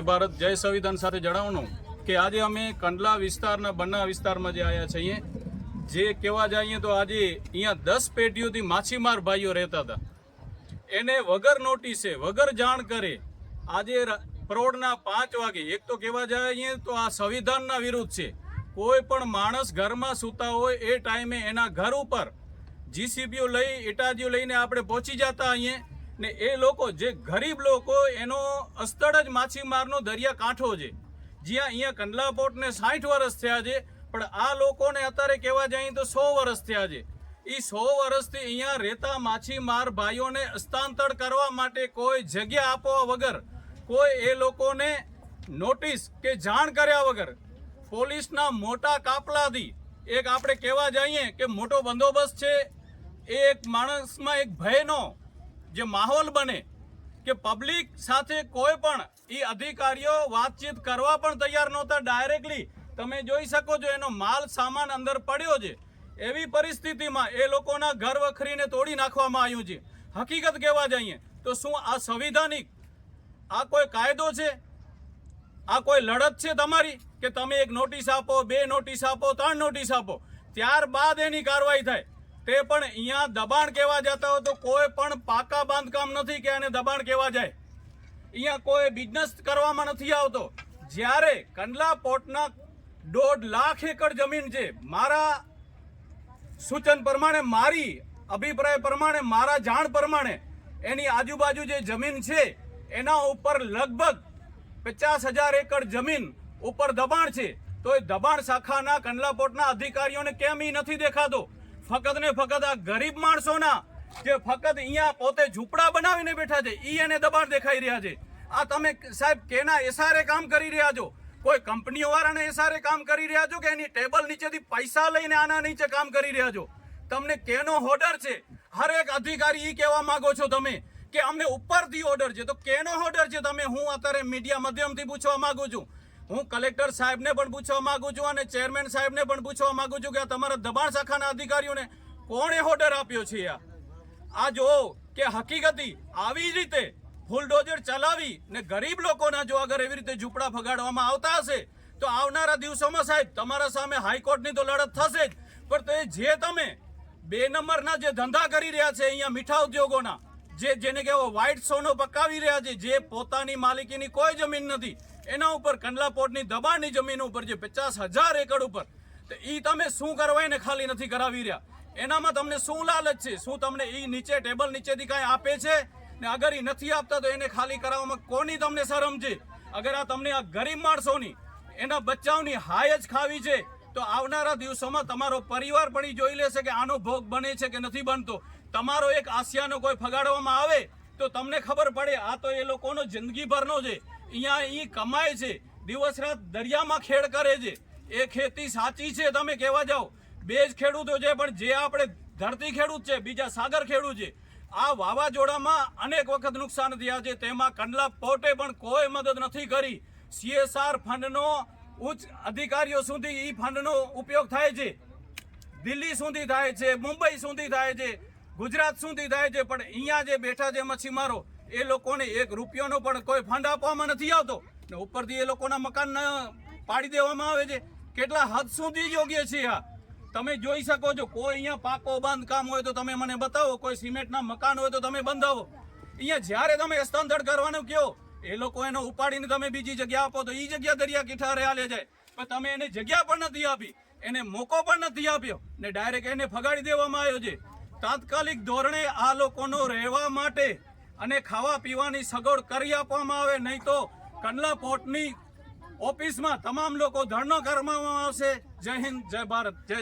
ભારત જય સંવિધાન સાથે જણાવવાનું કે આજે અમે કંડલા વિસ્તારના બન્ના વિસ્તારમાં જે આવ્યા છીએ, જે કહેવા જઈએ તો આજે અહીંયા 10 પેઢીઓથી માછીમાર ભાઈઓ રહેતા હતા. એને વગર નોટિસે વગર જાણ કરે આજે પરોઢના 5 વાગે, એક તો કહેવા જઈએ તો આ સંવિધાનના વિરુદ્ધ છે. કોઈ પણ માણસ ઘરમાં સૂતા હોય એ ટાઈમે એના ઘર ઉપર જીસીબીઓ લઈ ઇટાજીઓ લઈને આપણે પહોંચી જતા અહીંયા ને એ લોકો જે ગરીબ લોકો એનો અસ્તળ જ માછીમારનો દરિયા કાંઠો છે, જ્યાં અહીંયા કંડલા પોર્ટને 60 વર્ષ થયા છે, પણ આ લોકોને અત્યારે કહેવા જઈએ તો 100 વર્ષ થયા છે. એ 100 વર્ષથી અહીંયા રહેતા માછીમાર ભાઈઓને હસ્તાંતર કરવા માટે કોઈ જગ્યા આપવા વગર, કોઈ એ લોકોને નોટિસ કે જાણ કર્યા વગર પોલીસના મોટા કાફલાથી એક આપણે કહેવા જઈએ કે મોટો બંદોબસ્ત છે, એક માણસમાં એક ભયનો જે માહોલ બને કે પબ્લિક સાથે કોઈ પણ એ અધિકારીઓ વાતચીત કરવા પણ તૈયાર નહોતા. ડાયરેક્ટલી તમે જોઈ શકો છો એનો માલ સામાન અંદર પડ્યો છે. એવી પરિસ્થિતિમાં એ લોકોના ઘર વખરીને તોડી નાખવામાં આવ્યું છે. હકીકત કહેવા જઈએ તો શું આ સંવિધાનિક, આ કોઈ કાયદો છે? આ કોઈ લડત છે તમારી કે તમે એક નોટિસ આપો, 2 નોટિસ આપો, 3 નોટિસ આપો, ત્યારબાદ એની કાર્યવાહી થાય? તે પણ અહીંયા દબાણ કહેવા જતા હોય તો કોઈ પણ પાકા બાંધકામ નથી કે એને દબાણ કહેવા જાય. અહીંયા કોઈ બિઝનેસ કરવામાં નથી આવતો. જ્યારે કંડલા પોર્ટના 1.5 લાખ એકડ જમીન છે, મારા સૂચન પ્રમાણે, મારી અભિપ્રાય પ્રમાણે, મારા જાણ પ્રમાણે એની આજુબાજુ જે જમીન છે એના ઉપર લગભગ 50,000 એકડ જમીન ઉપર દબાણ છે. તો એ દબાણ શાખાના કંડલા પોર્ટના અધિકારીઓને કેમ એ નથી દેખાતો? ફક્ત ને ફક્ત આ ગરીબ માણસોના જે ફક્ત અહીંયા પોતે ઝૂંપડા બનાવીને બેઠા છે એ એને દબાણ દેખાઈ રહ્યા છે. આ તમે સાહેબ કેના ઇશારે કામ કરી રહ્યા છો? કોઈ કંપનીઓ વાળાને ઇશારે કામ કરી રહ્યા છો કે એની ટેબલ નીચેથી પૈસા લઈને આના નીચે કામ કરી રહ્યા છો? તમને કેનો ઓર્ડર છે? હરેક અધિકારી એ કહેવા માંગો છો તમે કે અમને ઉપરથી ઓર્ડર છે, તો કેનો ઓર્ડર છે? તમે, હું અત્યારે મીડિયા માધ્યમથી પૂછવા માંગુ છું. હું કલેક્ટર સાહેબને પણ પૂછવા માંગુ છું અને ચેરમેન સાહેબને પણ પૂછવા માંગુ છું કે આ તમારા દબાણ શાખાના અધિકારીઓને કોણે ઓર્ડર આપ્યો છે? આ જો કે હકીકતી આવી રીતે બુલડોઝર ચલાવી ને ગરીબ લોકોના જો અગર એવી રીતે ઝૂંપડા ફગાડવામાં આવતા હશે તો આવનારા દિવસોમાં સાહેબ તમારા સામે હાઈકોર્ટની તો લડત થશે જ. પણ તે જે તમે 2 નંબરના જે ધંધા કરી રહ્યા છે અહીંયા મીઠા ઉદ્યોગોના, જેને કહેવો વ્હાઇટ સોનો પકાવી રહ્યા છે, જે પોતાની માલિકીની કોઈ જમીન નથી, એના ઉપર કંડલા પોર્ટની દબાણની જમીન ઉપર જે 50,000 એકડ ઉપર, તો એ તમે શું કરવા એને ખાલી નથી કરાવી રહ્યા? એનામાં તમને શું લાલચ છે? શું તમને એ નીચે ટેબલ નીચેથી કાંઈ આપે છે? ને અગર એ નથી આપતા તો એને ખાલી કરાવવામાં કોની તમને શરમ છે? અગર આ તમને આ ગરીબ માણસોની, એના બચ્ચાઓની હાય જ ખાવી છે તો આવનારા દિવસોમાં તમારો પરિવાર પણ એ જોઈ લેશે કે આનો ભોગ બને છે કે નથી બનતો. તમારો એક આસિયાનો કોઈ ફગાડવામાં આવે તો તમને ખબર પડે આ તો એ લોકોનો જિંદગીભરનો છે. અહીંયા એ કમાય છે, દિવસ રાત દરિયામાં ખેડ કરે છે. એ ખેતી સાચી છે તમે કહેવા જાઓ? 2 જ ખેડૂતો છે, પણ જે આપણે ધરતી ખેડૂત છે, બીજા સાગર ખેડૂત છે. આ વાવાઝોડામાં અનેક વખત નુકસાન થયા છે, તેમાં કંડલા પોર્ટે પણ કોઈ મદદ નથી કરી. CSR ફંડનો ઉચ્ચ અધિકારીઓ સુધી એ ફંડનો ઉપયોગ થાય છે, દિલ્હી સુધી થાય છે, મુંબઈ સુધી થાય છે, ગુજરાત સુધી થાય છે, પણ અહીંયા જે બેઠા છે મચ્છીમારો એ લોકોને 1 રૂપિયાનો પણ કોઈ ફંડ આપવામાં નથી આવતો ને ઉપરથી એ લોકોના મકાન પાડી દેવામાં આવે છે. કેટલા હદ સુધી યોગ્ય છે આ? તમે જોઈ શકો છો. કોઈ અહીંયા પાકો બાંધકામ હોય તો તમે મને બતાવો, કોઈ સિમેન્ટના મકાન હોય તો તમે બંધાવો. અહીંયા જ્યારે તમે હસ્તાંતર કરવાનું કહો એ લોકો એનો ઉપાડીને તમે બીજી જગ્યા આપો તો એ જગ્યા દરિયા કિનારે હાલે જાય, પણ તમે એને જગ્યા પણ નથી આપી, એને મોકો પણ નથી આપ્યો ને ડાયરેક્ટ એને ફગાડી દેવામાં આવ્યો છે. તાત્કાલિક ધોરણે આ લોકોનો રહેવા માટે અને ખાવા પીવાની સગવડ કરી આપવામાં આવે, નહીં તો કંડલા પોર્ટની ઓફિસમાં તમામ લોકો ધરણો કરવામાં આવશે. જય હિન્દ, જય ભારત, જય